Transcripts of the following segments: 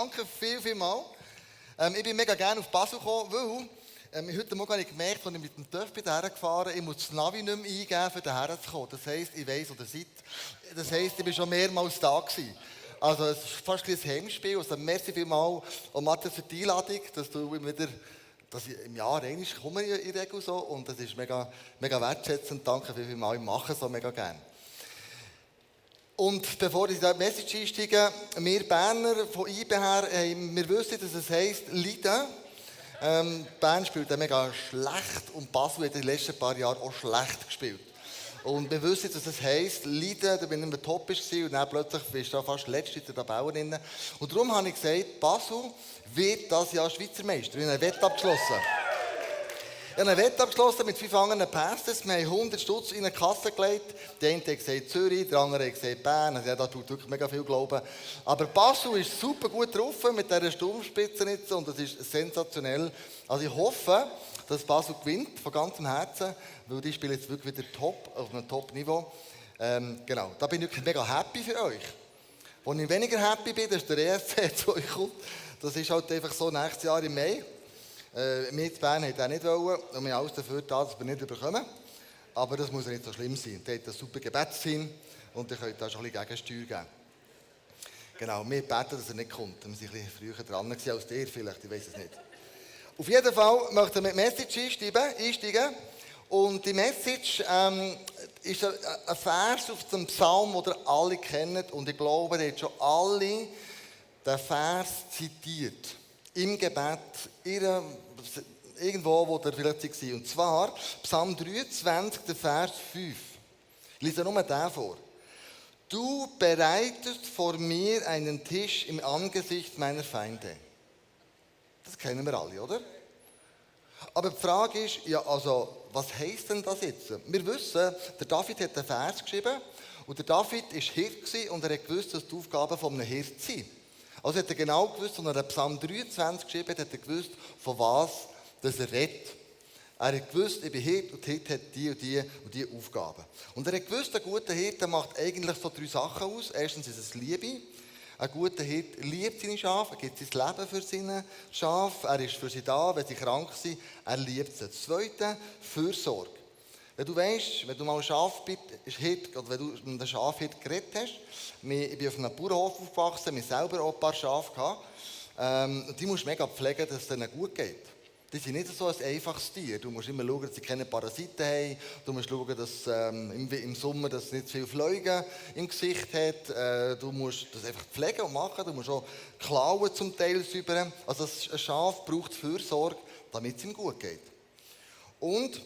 Danke vielmals. Ich bin mega gerne auf Basel gekommen, weil heute Morgen habe ich gemerkt, als ich mit dem TÜV gefahren bin, ich muss das Navi nicht mehr eingeben, um hierher zu kommen. Das heisst, ich weiss, wo ihr seid. Das heisst, ich war schon mehrmals da gewesen. Also es ist fast ein Heimspiel. Also merci vielmals, Matthias, für die Einladung, dass du immer wieder, dass ich im Jahr einmal komme in der Regel so. Und das ist mega, mega wertschätzend. Danke vielmals, ich mache es so mega gerne. Und bevor ich in die Message einsteige, wir Berner von IB her, wir wissen, dass es heisst Leiden. Bern spielt mega schlecht und Basel hat in den letzten paar Jahren auch schlecht gespielt. Und wir wissen, dass es heisst Leiden, da bin ich immer top war und dann plötzlich bist du fast letzte in der Tabelle drin. Und darum habe ich gesagt, Basel wird dieses Jahr Schweizer Meister. Wir haben eine Wette abgeschlossen. Ich habe eine Wette abgeschlossen mit 5 anderen Pastors. Wir haben 100 Stutz in eine Kasse gelegt. Der eine hat gesagt Zürich, der andere hat gesagt Bern. Also, ja, da tut wirklich mega viel Glauben. Aber Basel ist super gut drauf mit dieser Sturmspitze jetzt und das ist sensationell. Also ich hoffe, dass Basel gewinnt, von ganzem Herzen, weil die spielen jetzt wirklich wieder top, auf einem Top-Niveau. Genau, da bin ich wirklich mega happy für euch. Wo ich weniger happy bin, das ist der ESC zu euch kommt. Das ist halt einfach so nächstes Jahr im Mai. Wir in Bern wollten auch nicht wollen und wir haben alles dafür getan, dass wir nicht bekommen. Aber das muss ja nicht so schlimm sein. Der hat ein super Gebetsteam und ihr könnt da schon ein bisschen Gegensteuer geben. Genau, wir beten, dass er nicht kommt. Wir waren ein bisschen früher dran als der vielleicht, ich weiß es nicht. Auf jeden Fall möchten wir mit Message einsteigen. Und die Message ist ein Vers auf dem Psalm, den ihr alle kennt. Und ich glaube, ihr habt schon alle den Vers zitiert. Im Gebet, irgendwo, wo der vielleicht war. Und zwar Psalm 23, der Vers 5. Ich lese nur den vor. Du bereitest vor mir einen Tisch im Angesicht meiner Feinde. Das kennen wir alle, oder? Aber die Frage ist, ja, also, was heisst denn das jetzt? Wir wissen, der David hat einen Vers geschrieben und der David war Hirt und er hat gewusst, dass die Aufgabe von einem Hirt sind. Also hat er genau gewusst, als er Psalm 23 geschrieben hat, hat er gewusst, von was dass er redet. Er hat gewusst, ich bin Hirt und Hirt hat die und die Aufgaben. Und er hat gewusst, ein guter Hirte macht eigentlich so 3 Sachen aus. Erstens ist es Liebe. Ein guter Hirte liebt seine Schafe, er gibt sein Leben für seine Schafe, er ist für sie da, wenn sie krank sind, er liebt sie. Das Zweite, Fürsorge. Wenn du weißt, wenn du mal Schafhirt oder wenn du mit einem Schafhirt geredet hast, ich bin auf einem Bauernhof aufgewachsen, wir selber auch ein paar Schafe gehabt, und die musst du mega pflegen, dass es denen gut geht. Die sind nicht so ein einfaches Tier. Du musst immer schauen, dass sie keine Parasiten haben. Du musst schauen, dass im Sommer dass nicht zu viel Fliegen im Gesicht hat. Du musst das einfach pflegen und machen. Du musst auch Klauen zum Teil säubern. Also ein Schaf braucht Fürsorge, damit es ihm gut geht. Und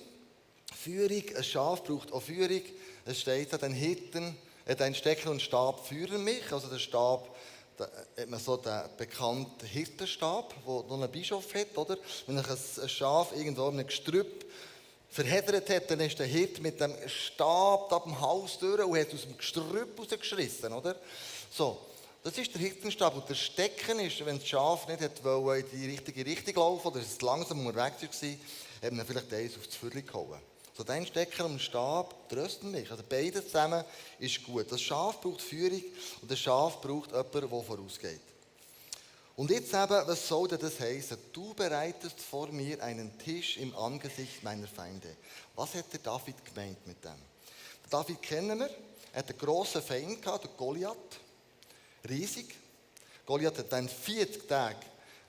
Führung, ein Schaf braucht auch Führung. Es steht da, den Hirten, ein Stecken und Stab führen mich. Also der Stab, da hat man so den bekannten Hirtenstab, der noch einen Bischof hat, oder? Wenn ein Schaf irgendwo in einem Gestrüpp verheddert hat, dann ist der Hirt mit dem Stab ab dem Haus durch und hat aus dem Gestrüpp rausgeschissen, oder? So, das ist der Hirtenstab. Und der Stecken ist, wenn das Schaf nicht in die richtige Richtung laufen oder es langsam unterwegs war, hat man vielleicht eins auf das Viertel gehauen. So, dein Stecker und den Stab trösten mich. Also beides zusammen ist gut. Das Schaf braucht Führung und das Schaf braucht jemanden, der vorausgeht. Und jetzt eben, was soll denn das heißen? Du bereitest vor mir einen Tisch im Angesicht meiner Feinde. Was hat der David gemeint mit dem? Den David kennen wir. Er hat einen grossen Feind gehabt, den Goliath. Riesig. Goliath hat dann 40 Tage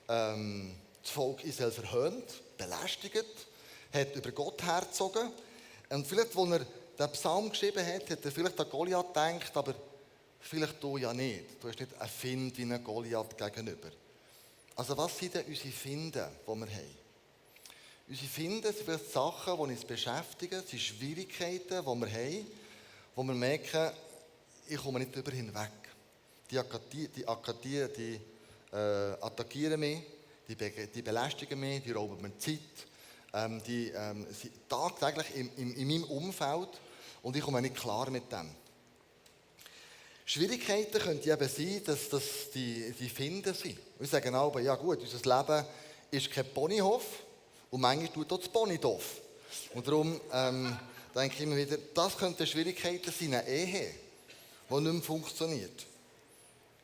das Volk Israel verhöhnt, belästigt, hat über Gott hergezogen. Und vielleicht, als er den Psalm geschrieben hat, hat er vielleicht an Goliath gedacht, aber vielleicht du ja nicht. Du hast nicht einen Find wie einen Goliath gegenüber. Also was sind denn unsere Finde, die wir haben? Unsere Finde sind vielleicht Sachen, die uns beschäftigen, sind Schwierigkeiten, die wir haben, wo wir merken, ich komme nicht darüber hinweg. Die attackieren mich, die belästigen mich, die rauben mir Zeit. Die sind tagtäglich in meinem Umfeld und ich komme nicht klar mit dem. Schwierigkeiten können eben sein, dass das die Finden sind. Wir sagen aber, ja gut, unser Leben ist kein Ponyhof und manchmal tut auch das Pony doof. Und darum denke ich immer wieder, das könnten Schwierigkeiten sein, eine Ehe, die nicht mehr funktioniert,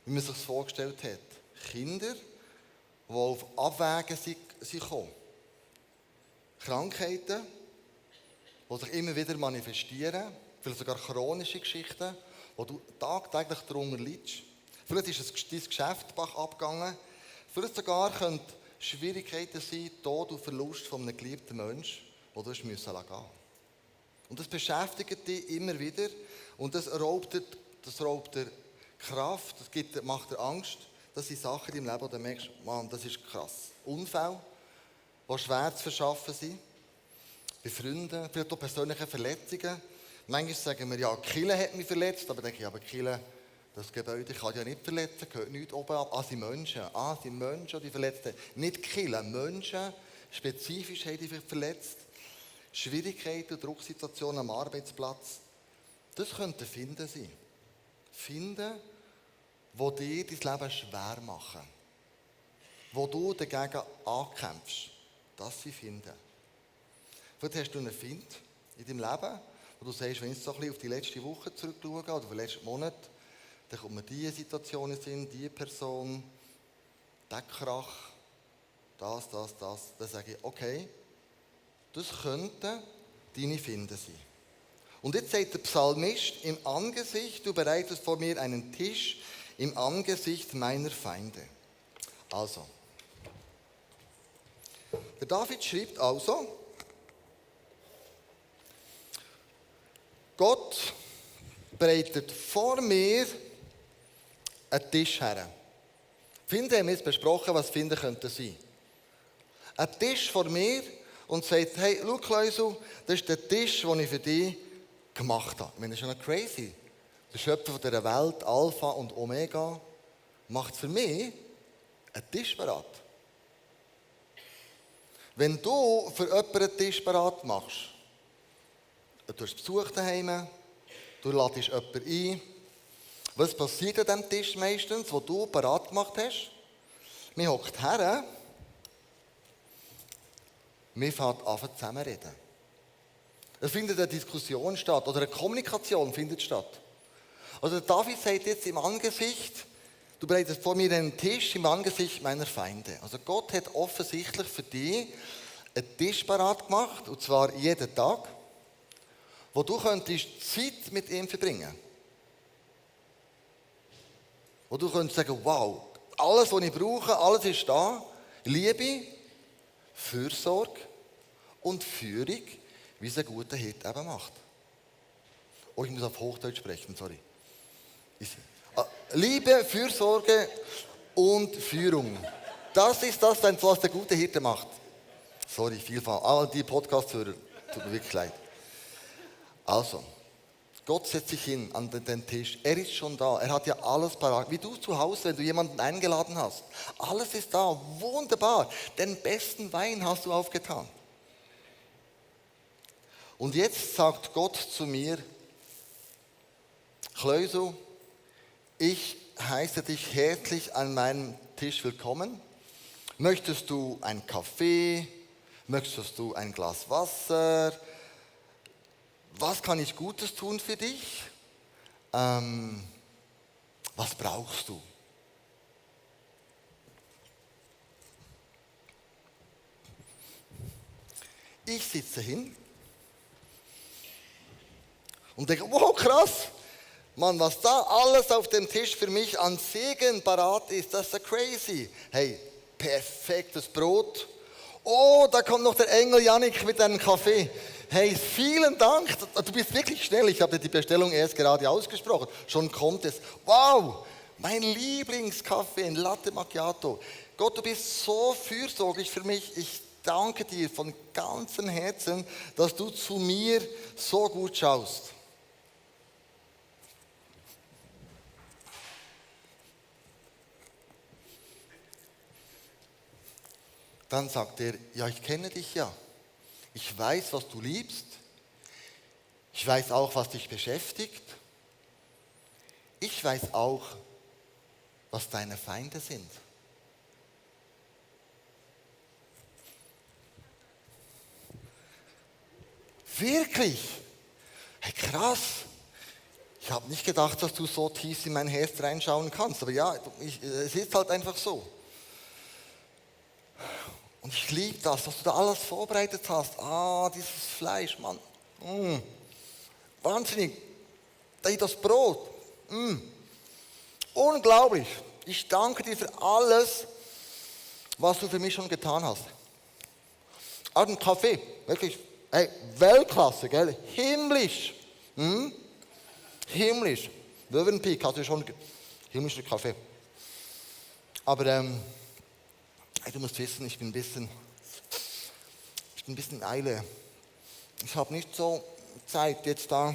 wie man sich das vorgestellt hat. Kinder, die auf Abwägen sind gekommen. Krankheiten, die sich immer wieder manifestieren, vielleicht sogar chronische Geschichten, wo du tagtäglich darunter leidest. Vielleicht ist dein Geschäft Bach abgegangen. Vielleicht sogar können Schwierigkeiten sein, Tod und Verlust von einem geliebten Menschen, den du gehen musst. Und das beschäftigt dich immer wieder und das raubt dir Kraft, macht dir Angst. Das sind Sachen in deinem Leben, wo du merkst, Mann, das ist krass. Unfälle, die schwer zu verschaffen sind. Bei Freunden, vielleicht auch persönliche Verletzungen. Manchmal sagen wir, ja, Kille hat mich verletzt, aber dann denke ich, aber Kille, das Gebäude kann ja nicht verletzen, gehört nicht oben ab. Sind Menschen. Sind Menschen, die verletzt haben. Nicht Kille, Menschen, spezifisch haben die verletzt. Schwierigkeiten, Drucksituationen am Arbeitsplatz. Das könnten Finden sein. Finden, die dir dein Leben schwer machen. Wo du dagegen ankämpfst. Das sind Finden. Vielleicht hast du einen Find in deinem Leben, wo du sagst, wenn ich so ein bisschen auf die letzte Woche zurückschaue oder auf den letzten Monat, dann kommt mir diese Situationen sind, diese Person, der Krach, das. Dann sage ich, okay, das könnten deine Finden sein. Und jetzt sagt der Psalmist, im Angesicht, du bereitest vor mir einen Tisch im Angesicht meiner Feinde. Also, der David schreibt also, Gott bereitet vor mir einen Tisch her. Finden haben wir jetzt besprochen, was Finden könnte sein. Ein Tisch vor mir und sagt, hey, schau Kleusel, das ist der Tisch, den ich für dich gemacht habe. Ich meine, das ist schon crazy. Der Schöpfer dieser Welt, Alpha und Omega, macht für mich einen Tisch bereit. Wenn du für jemanden einen Tisch bereit machst, du hast Besuch daheim, du ladest jemanden ein, was passiert an diesem Tisch meistens, wo du bereit gemacht hast? Man hockt her, man fängt an zusammen reden. Es findet eine Diskussion statt oder eine Kommunikation findet statt. Also David sagt jetzt im Angesicht, du bereitest vor mir einen Tisch im Angesicht meiner Feinde. Also Gott hat offensichtlich für dich einen Tisch parat gemacht, und zwar jeden Tag, wo du könntest Zeit mit ihm verbringen. Wo du könntest sagen, wow, alles, was ich brauche, alles ist da. Liebe, Fürsorge und Führung, wie es ein guter Hirte eben macht. Oh, ich muss auf Hochdeutsch sprechen, sorry. Liebe, Fürsorge und Führung. Das ist das, was der gute Hirte macht. Sorry, vielfach. All die Podcast-Hörer, tut mir wirklich leid. Also, Gott setzt sich hin an den Tisch. Er ist schon da. Er hat ja alles parat. Wie du zu Hause, wenn du jemanden eingeladen hast. Alles ist da. Wunderbar. Den besten Wein hast du aufgetan. Und jetzt sagt Gott zu mir, Kleusel, ich heiße dich herzlich an meinem Tisch willkommen. Möchtest du einen Kaffee? Möchtest du ein Glas Wasser? Was kann ich Gutes tun für dich? Was brauchst du? Ich sitze hin und denke, wow, krass, Mann, was da alles auf dem Tisch für mich an Segen parat ist, das ist ja crazy. Hey, perfektes Brot. Oh, da kommt noch der Engel Jannik mit einem Kaffee. Hey, vielen Dank. Du bist wirklich schnell. Ich habe die Bestellung erst gerade ausgesprochen. Schon kommt es. Wow, mein Lieblingskaffee, ein Latte Macchiato. Gott, du bist so fürsorglich für mich. Ich danke dir von ganzem Herzen, dass du zu mir so gut schaust. Dann sagt er, ja, ich kenne dich ja. Ich weiß, was du liebst. Ich weiß auch, was dich beschäftigt. Ich weiß auch, was deine Feinde sind. Wirklich? Hey, krass. Ich habe nicht gedacht, dass du so tief in mein Herz reinschauen kannst. Aber ja, es ist halt einfach so. Und ich liebe das, dass du da alles vorbereitet hast. Dieses Fleisch, Mann. Wahnsinnig. Das Brot. Unglaublich. Ich danke dir für alles, was du für mich schon getan hast. Auch den Kaffee. Wirklich. Hey, Weltklasse, gell? Himmlisch. Himmlisch. Mövenpick hast du schon himmlischer Kaffee. Aber du musst wissen, ich bin ein bisschen in Eile. Ich habe nicht so Zeit, jetzt da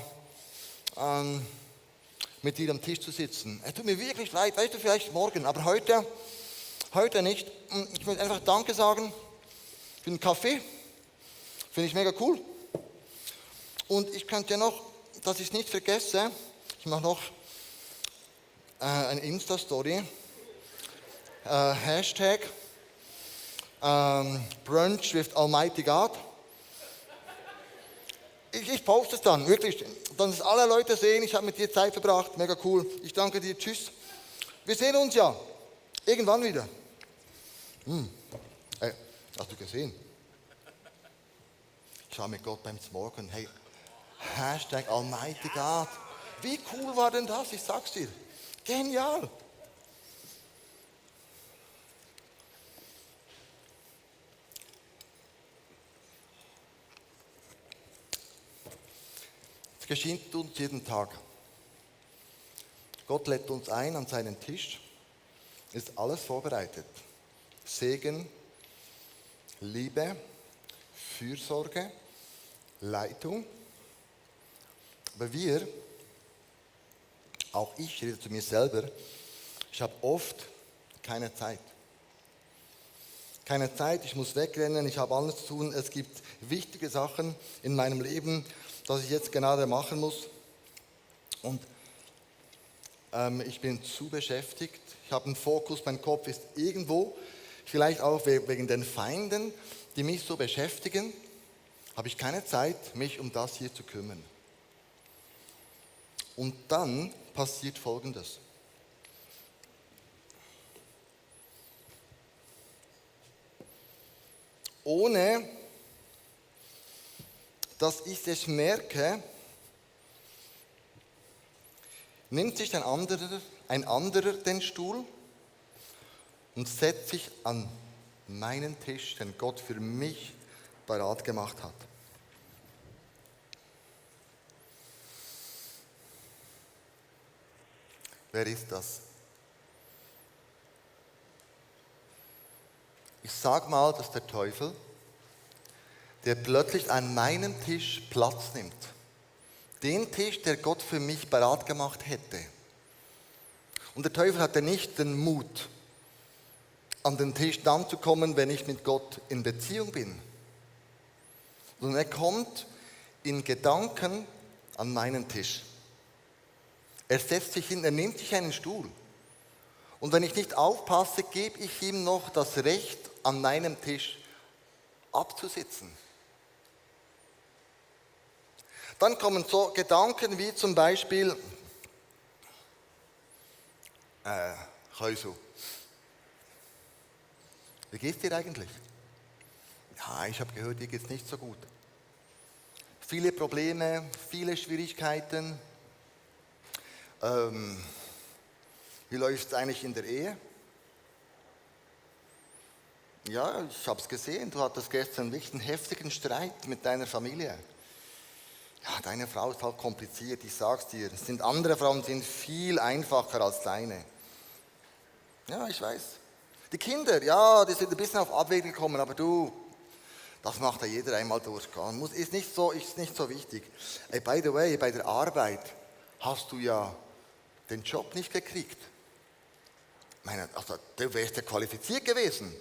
mit dir am Tisch zu sitzen. Es tut mir wirklich leid, weißt du, vielleicht morgen, aber heute nicht. Ich möchte einfach Danke sagen für den Kaffee. Finde ich mega cool. Und ich könnte ja noch, dass ich es nicht vergesse, ich mache noch eine Insta-Story. Hashtag Brunch with Almighty God. Ich poste es dann, wirklich. Dann, dass alle Leute sehen, ich habe mit dir Zeit verbracht. Mega cool. Ich danke dir. Tschüss. Wir sehen uns ja. Irgendwann wieder. Hey, hast du gesehen? Ich war mit Gott beim Morgen. Hey, Hashtag Almighty God. Wie cool war denn das? Ich sag's dir. Genial. Es geschieht uns jeden Tag. Gott lädt uns ein an seinen Tisch. Ist alles vorbereitet. Segen, Liebe, Fürsorge, Leitung. Aber auch ich rede zu mir selber, ich habe oft keine Zeit. Keine Zeit, ich muss wegrennen, ich habe alles zu tun. Es gibt wichtige Sachen in meinem Leben, das ich jetzt gerade machen muss. Und ich bin zu beschäftigt. Ich habe einen Fokus, mein Kopf ist irgendwo. Vielleicht auch wegen den Feinden, die mich so beschäftigen, habe ich keine Zeit, mich um das hier zu kümmern. Und dann passiert Folgendes. Ohne dass ich es merke, nimmt sich ein anderer den Stuhl und setzt sich an meinen Tisch, den Gott für mich parat gemacht hat. Wer ist das? Ich sag mal, dass der Teufel, der plötzlich an meinem Tisch Platz nimmt. Den Tisch, der Gott für mich parat gemacht hätte. Und der Teufel hatte nicht den Mut, an den Tisch dann zu kommen, wenn ich mit Gott in Beziehung bin. Sondern er kommt in Gedanken an meinen Tisch. Er setzt sich hin, er nimmt sich einen Stuhl. Und wenn ich nicht aufpasse, gebe ich ihm noch das Recht, an meinem Tisch abzusitzen. Dann kommen so Gedanken wie zum Beispiel, Käusu, wie geht's dir eigentlich? Ja, ich habe gehört, dir geht's nicht so gut. Viele Probleme, viele Schwierigkeiten. Wie läuft es eigentlich in der Ehe? Ja, ich habe es gesehen, du hattest gestern wirklich einen heftigen Streit mit deiner Familie. Ja, deine Frau ist halt kompliziert, ich sag's dir. Es sind andere Frauen, die sind viel einfacher als deine. Ja, ich weiß. Die Kinder, ja, die sind ein bisschen auf Abwege gekommen, aber du, das macht ja jeder einmal durch. Ist nicht so wichtig. Hey, by the way, bei der Arbeit hast du ja den Job nicht gekriegt. Du wärst ja qualifiziert gewesen.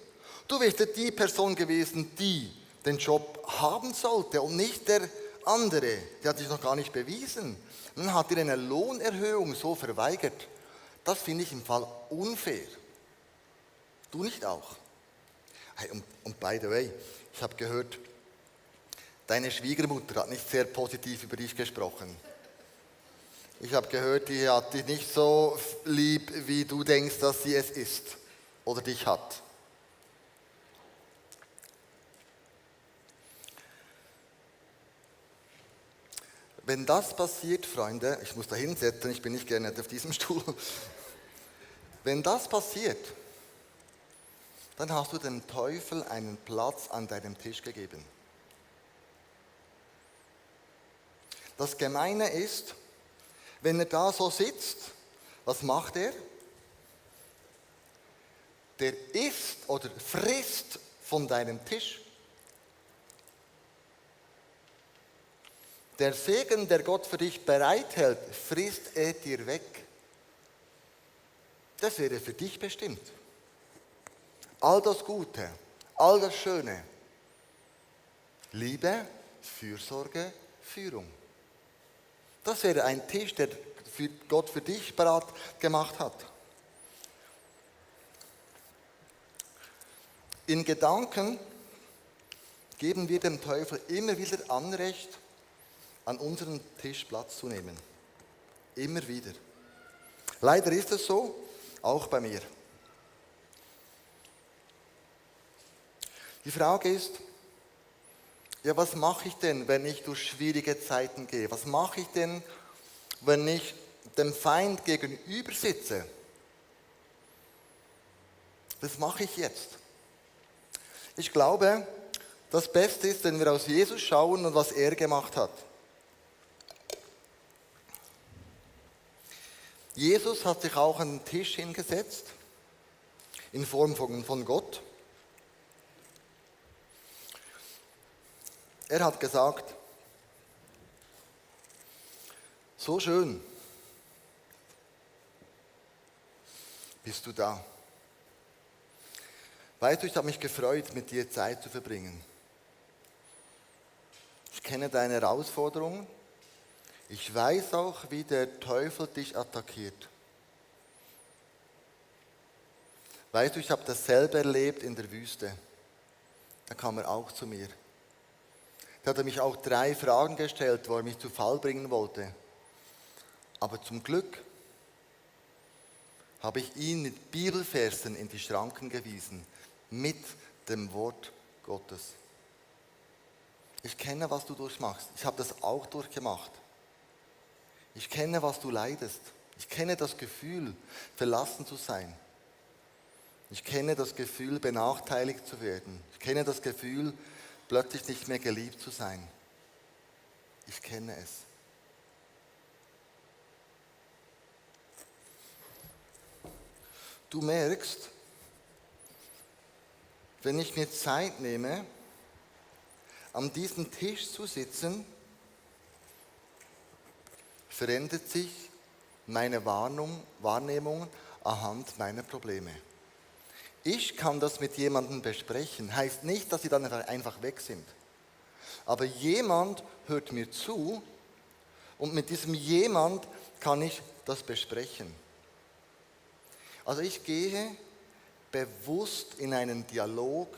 Du wärst ja die Person gewesen, die den Job haben sollte und nicht der andere. Der hat sich noch gar nicht bewiesen. Dann hat dir eine Lohnerhöhung so verweigert. Das finde ich im Fall unfair. Du nicht auch? Hey, und by the way, ich habe gehört, deine Schwiegermutter hat nicht sehr positiv über dich gesprochen. Ich habe gehört, die hat dich nicht so lieb, wie du denkst, dass sie es ist oder dich hat. Wenn das passiert, Freunde, ich muss da hinsetzen, ich bin nicht gerne auf diesem Stuhl. Wenn das passiert, dann hast du dem Teufel einen Platz an deinem Tisch gegeben. Das Gemeine ist, wenn er da so sitzt, was macht er? Der isst oder frisst von deinem Tisch. Der Segen, der Gott für dich bereithält, frisst er dir weg. Das wäre für dich bestimmt. All das Gute, all das Schöne. Liebe, Fürsorge, Führung. Das wäre ein Tisch, der Gott für dich parat gemacht hat. In Gedanken geben wir dem Teufel immer wieder Anrecht, an unserem Tisch Platz zu nehmen. Immer wieder. Leider ist es so, auch bei mir. Die Frage ist, ja, was mache ich denn, wenn ich durch schwierige Zeiten gehe? Was mache ich denn, wenn ich dem Feind gegenüber sitze? Was mache ich jetzt? Ich glaube, das Beste ist, wenn wir aus Jesus schauen und was er gemacht hat. Jesus hat sich auch an den Tisch hingesetzt, in Form von Gott. Er hat gesagt, so schön bist du da. Weißt du, ich habe mich gefreut, mit dir Zeit zu verbringen. Ich kenne deine Herausforderungen. Ich weiß auch, wie der Teufel dich attackiert. Weißt du, ich habe dasselbe erlebt in der Wüste. Da kam er auch zu mir. Da hat er mich auch 3 Fragen gestellt, wo er mich zu Fall bringen wollte. Aber zum Glück habe ich ihn mit Bibelversen in die Schranken gewiesen, mit dem Wort Gottes. Ich kenne, was du durchmachst. Ich habe das auch durchgemacht. Ich kenne, was du leidest. Ich kenne das Gefühl, verlassen zu sein. Ich kenne das Gefühl, benachteiligt zu werden. Ich kenne das Gefühl, plötzlich nicht mehr geliebt zu sein. Ich kenne es. Du merkst, wenn ich mir Zeit nehme, an diesem Tisch zu sitzen, verändert sich meine Wahrnehmung anhand meiner Probleme. Ich kann das mit jemandem besprechen, heißt nicht, dass sie dann einfach weg sind. Aber jemand hört mir zu und mit diesem jemand kann ich das besprechen. Also ich gehe bewusst in einen Dialog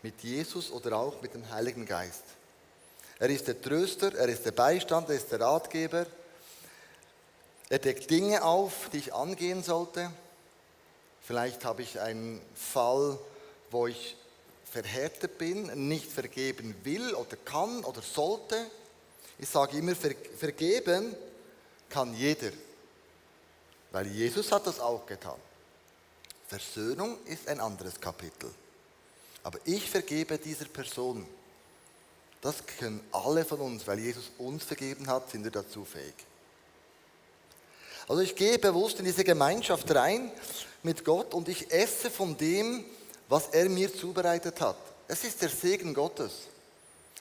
mit Jesus oder auch mit dem Heiligen Geist. Er ist der Tröster, er ist der Beistand, er ist der Ratgeber. Er deckt Dinge auf, die ich angehen sollte. Vielleicht habe ich einen Fall, wo ich verhärtet bin, nicht vergeben will oder kann oder sollte. Ich sage immer, vergeben kann jeder, weil Jesus hat das auch getan. Versöhnung ist ein anderes Kapitel. Aber ich vergebe dieser Person. Das können alle von uns, weil Jesus uns vergeben hat, sind wir dazu fähig. Also ich gehe bewusst in diese Gemeinschaft rein mit Gott und ich esse von dem, was er mir zubereitet hat. Es ist der Segen Gottes.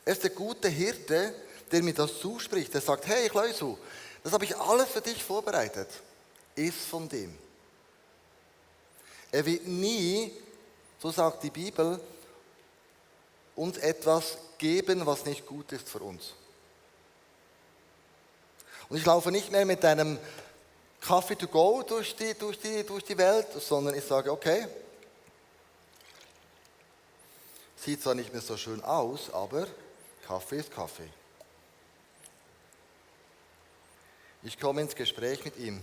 Er ist der gute Hirte, der mir das zuspricht. Er sagt, hey Kleusel, das habe ich alles für dich vorbereitet. Iss von dem. Er wird nie, so sagt die Bibel, uns etwas geben, was nicht gut ist für uns. Und ich laufe nicht mehr mit einem Kaffee to go durch die Welt, sondern ich sage, okay, sieht zwar nicht mehr so schön aus, aber Kaffee ist Kaffee. Ich komme ins Gespräch mit ihm.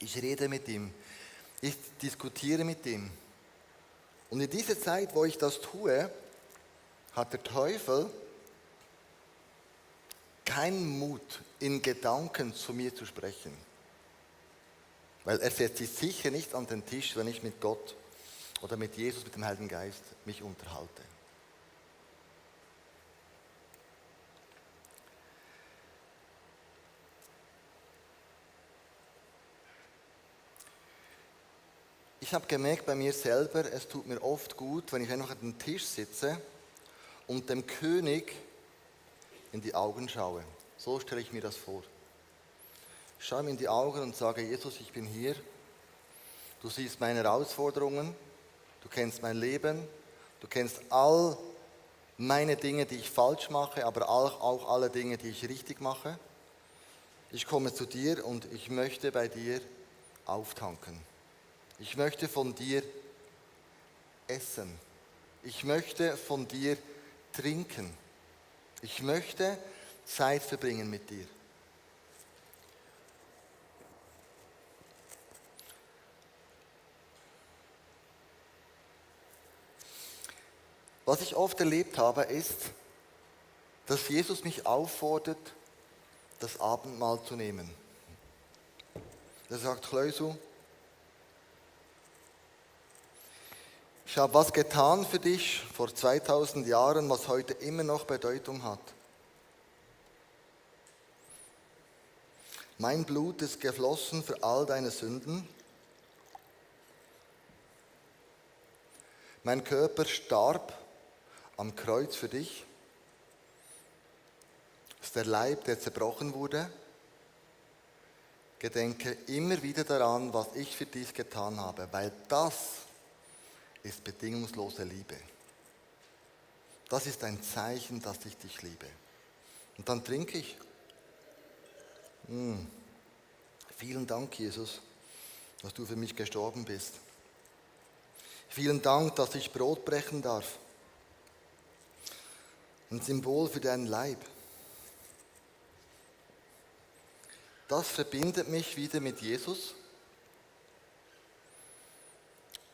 Ich rede mit ihm. Ich diskutiere mit ihm. Und in dieser Zeit, wo ich das tue, hat der Teufel keinen Mut, in Gedanken zu mir zu sprechen. Weil er setzt sich sicher nicht an den Tisch, wenn ich mit Gott oder mit Jesus, mit dem Heiligen Geist mich unterhalte. Ich habe gemerkt bei mir selber, es tut mir oft gut, wenn ich einfach an den Tisch sitze und dem König in die Augen schaue. So stelle ich mir das vor. Ich schaue ihm in die Augen und sage, Jesus, ich bin hier. Du siehst meine Herausforderungen, du kennst mein Leben, du kennst all meine Dinge, die ich falsch mache, aber auch alle Dinge, die ich richtig mache. Ich komme zu dir und ich möchte bei dir auftanken. Ich möchte von dir essen. Ich möchte von dir trinken. Ich möchte Zeit verbringen mit dir. Was ich oft erlebt habe, ist, dass Jesus mich auffordert, das Abendmahl zu nehmen. Er sagt, Klösu, ich habe was getan für dich vor 2000 Jahren, was heute immer noch Bedeutung hat. Mein Blut ist geflossen für all deine Sünden. Mein Körper starb am Kreuz für dich. Das ist der Leib, der zerbrochen wurde. Gedenke immer wieder daran, was ich für dich getan habe, weil das ist bedingungslose Liebe. Das ist ein Zeichen, dass ich dich liebe. Und dann trinke ich. Vielen Dank, Jesus, dass du für mich gestorben bist. Vielen Dank, dass ich Brot brechen darf. Ein Symbol für deinen Leib. Das verbindet mich wieder mit Jesus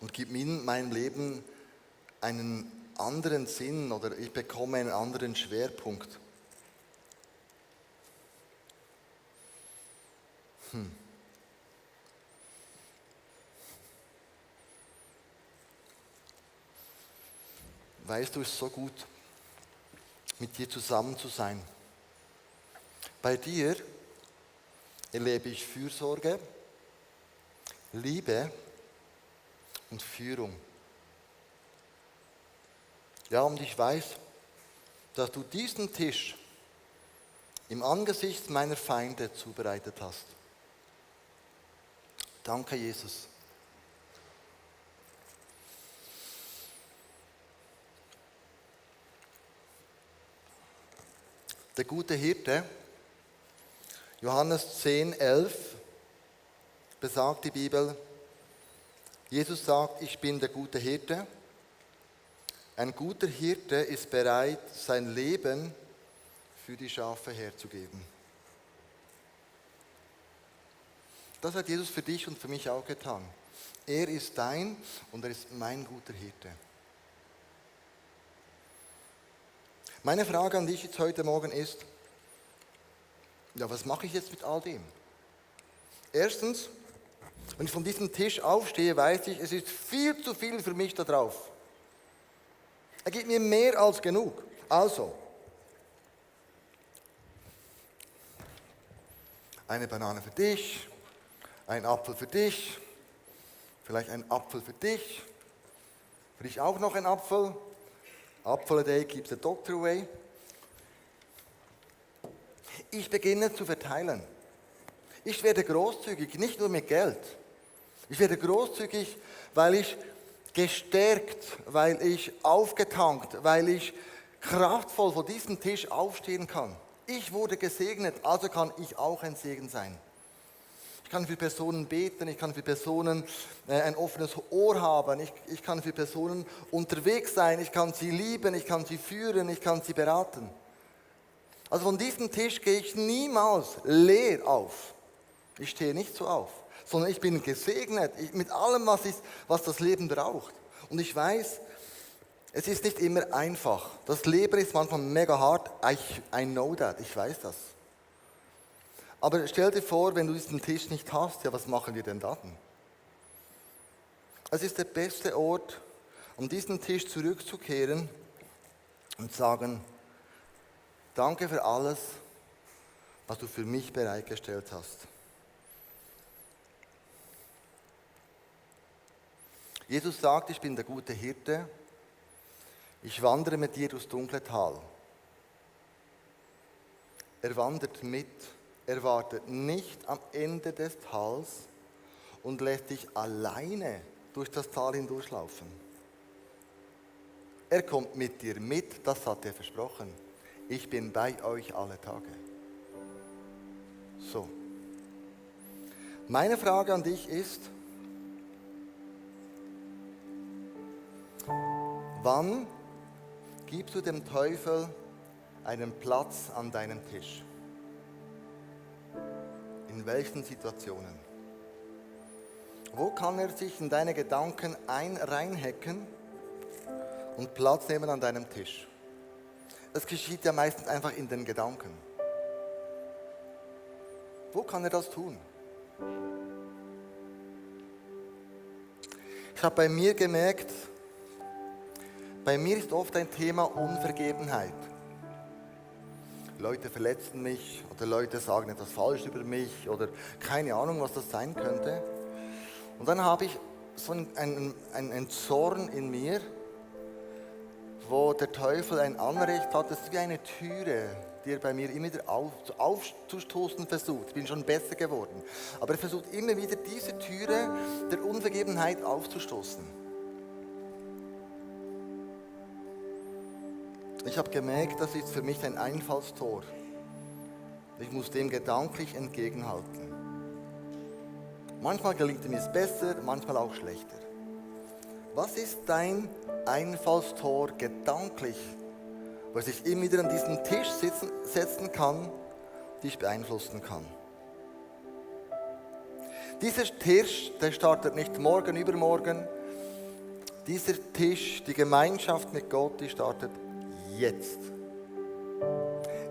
und gibt mir in meinem Leben einen anderen Sinn oder ich bekomme einen anderen Schwerpunkt. Weißt du, es ist so gut, mit dir zusammen zu sein. Bei dir erlebe ich Fürsorge, Liebe und Führung. Ja, und ich weiß, dass du diesen Tisch im Angesicht meiner Feinde zubereitet hast. Danke, Jesus. Der gute Hirte, Johannes 10,11, besagt die Bibel, Jesus sagt, ich bin der gute Hirte. Ein guter Hirte ist bereit, sein Leben für die Schafe herzugeben. Das hat Jesus für dich und für mich auch getan. Er ist dein und er ist mein guter Hirte. Meine Frage an dich jetzt heute Morgen ist, ja, was mache ich jetzt mit all dem? Erstens, wenn ich von diesem Tisch aufstehe, weiß ich, es ist viel zu viel für mich da drauf. Er gibt mir mehr als genug. Also, eine Banane für dich, ein Apfel für dich, vielleicht ein Apfel für dich, für dich auch noch ein Apfel. Apfel a day keeps the doctor away. Ich beginne zu verteilen. Ich werde großzügig, nicht nur mit Geld. Ich werde großzügig, weil ich gestärkt, weil ich aufgetankt, weil ich kraftvoll von diesem Tisch aufstehen kann. Ich wurde gesegnet, also kann ich auch ein Segen sein. Ich kann für Personen beten, ich kann für Personen ein offenes Ohr haben, ich kann für Personen unterwegs sein, ich kann sie lieben, ich kann sie führen, ich kann sie beraten. Also von diesem Tisch gehe ich niemals leer auf. Ich stehe nicht so auf, sondern ich bin gesegnet mit allem, was das Leben braucht. Und ich weiß, es ist nicht immer einfach. Das Leben ist manchmal mega hart. I know that, ich weiß das. Aber stell dir vor, wenn du diesen Tisch nicht hast, ja, was machen wir denn dann? Es ist der beste Ort, um diesen Tisch zurückzukehren und zu sagen, danke für alles, was du für mich bereitgestellt hast. Jesus sagt, ich bin der gute Hirte, ich wandere mit dir durchs dunkle Tal. Er wandert mit, er wartet nicht am Ende des Tals und lässt dich alleine durch das Tal hindurchlaufen. Er kommt mit dir mit, das hat er versprochen. Ich bin bei euch alle Tage. So. Meine Frage an dich ist, wann gibst du dem Teufel einen Platz an deinem Tisch? In welchen Situationen? Wo kann er sich in deine Gedanken reinhacken und Platz nehmen an deinem Tisch? Das geschieht ja meistens einfach in den Gedanken. Wo kann er das tun? Ich habe bei mir gemerkt, bei mir ist oft ein Thema Unvergebenheit. Leute verletzen mich oder Leute sagen etwas falsch über mich oder keine Ahnung, was das sein könnte. Und dann habe ich so einen Zorn in mir, wo der Teufel ein Anrecht hat. Das ist wie eine Türe, die er bei mir immer wieder aufzustoßen versucht. Ich bin schon besser geworden. Aber er versucht immer wieder, diese Türe der Unvergebenheit aufzustoßen. Ich habe gemerkt, das ist für mich ein Einfallstor. Ich muss dem gedanklich entgegenhalten. Manchmal gelingt mir es besser, manchmal auch schlechter. Was ist dein Einfallstor gedanklich, wo ich immer wieder an diesen Tisch setzen kann, dich beeinflussen kann? Dieser Tisch, der startet nicht morgen, übermorgen. Dieser Tisch, die Gemeinschaft mit Gott, die startet jetzt.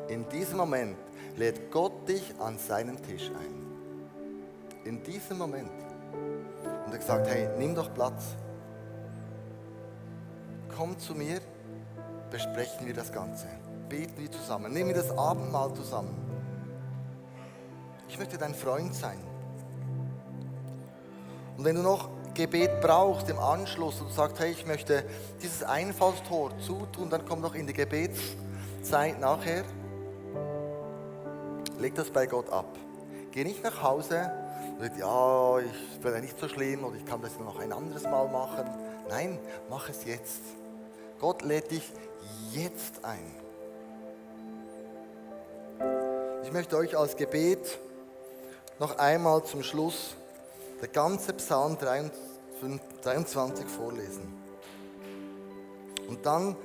In diesem Moment lädt Gott dich an seinen Tisch ein. In diesem Moment. Und er sagt, hey, nimm doch Platz. Komm zu mir, besprechen wir das Ganze. Beten wir zusammen. Nehmen wir das Abendmahl zusammen. Ich möchte dein Freund sein. Und wenn du noch Gebet brauchst im Anschluss und du sagst, hey, ich möchte dieses Einfallstor zutun, dann komm doch in die Gebetszeit nachher. Leg das bei Gott ab. Geh nicht nach Hause und sag, ja, ich will ja nicht so schlimm oder ich kann das noch ein anderes Mal machen. Nein, mach es jetzt. Gott lädt dich jetzt ein. Ich möchte euch als Gebet noch einmal zum Schluss der ganze Psalm 23 vorlesen. Und dann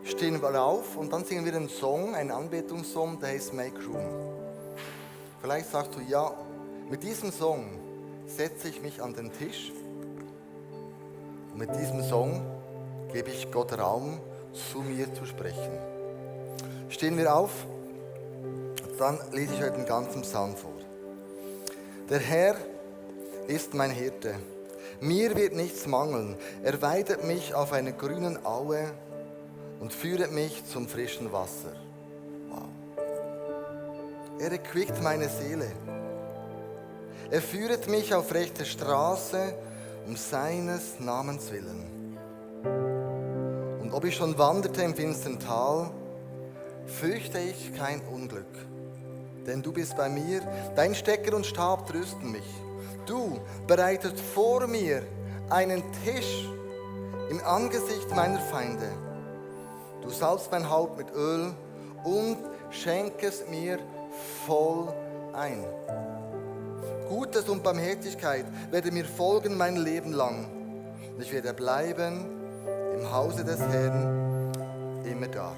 stehen wir auf und dann singen wir einen Song, einen Anbetungssong, der heißt Make Room. Vielleicht sagst du, ja, mit diesem Song setze ich mich an den Tisch und mit diesem Song gebe ich Gott Raum, zu mir zu sprechen. Stehen wir auf, dann lese ich euch den ganzen Psalm vor. Der Herr ist mein Hirte. Mir wird nichts mangeln. Er weidet mich auf einer grünen Aue und führet mich zum frischen Wasser. Wow. Er erquickt meine Seele. Er führet mich auf rechte Straße um seines Namens willen. Und ob ich schon wanderte im finstern Tal, fürchte ich kein Unglück. Denn du bist bei mir, dein Stecker und Stab trösten mich. Du bereitest vor mir einen Tisch im Angesicht meiner Feinde. Du salbst mein Haupt mit Öl und schenkest mir voll ein. Gutes und Barmherzigkeit werde mir folgen mein Leben lang. Und ich werde bleiben im Hause des Herrn immer da.